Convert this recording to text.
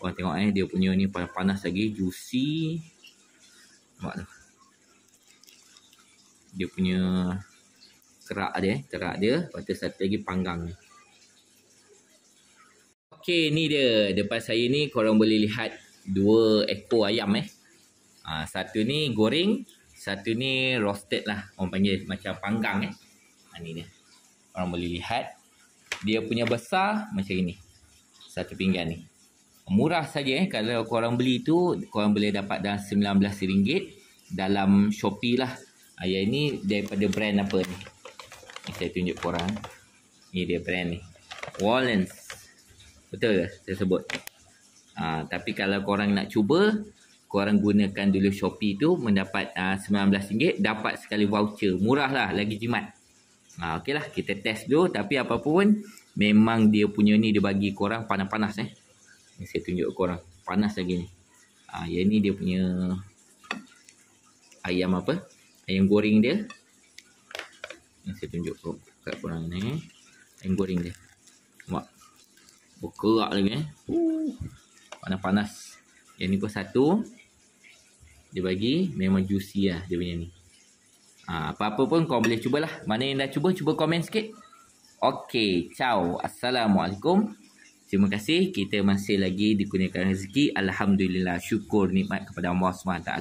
Korang tengok dia punya ni panas lagi, juicy. Nampak tu. Dia punya kerak dia. Lepas tu satu lagi panggang ni. Okey, ni dia. Depan saya ni korang boleh lihat 2 ekor ayam satu ni goreng, satu ni roasted lah. Orang panggil macam panggang ni dia. Korang boleh lihat. Dia punya besar macam ni. Satu pinggan ni. Murah saja kalau korang beli tu, korang boleh dapat dalam RM19 dalam Shopee lah. Yang ni daripada brand apa ni? Ni saya tunjuk korang. Ni dia brand ni. Wallens. Betul ke saya sebut? Tapi kalau korang nak cuba, korang gunakan dulu Shopee tu, mendapat RM19, dapat sekali voucher. Murah lah, lagi jimat. Okey lah, kita test dulu. Tapi apa pun, memang dia punya ni dia bagi korang panas-panas Ni saya tunjuk korang. Panas lagi ni. Yang ni dia punya ayam apa? Ayam goreng dia. Ni saya tunjuk kat korang ni. Ayam goreng dia. Nampak? Berkerak lagi panas-panas. Yang ni pun satu. Dia bagi memang juicy lah dia punya ni. Apa-apa pun kau boleh cubalah. Mana yang dah cuba komen sikit. Okey, ciao. Assalamualaikum. Terima kasih. Kita masih lagi dikurniakan rezeki. Alhamdulillah. Syukur nikmat kepada Allah SWT.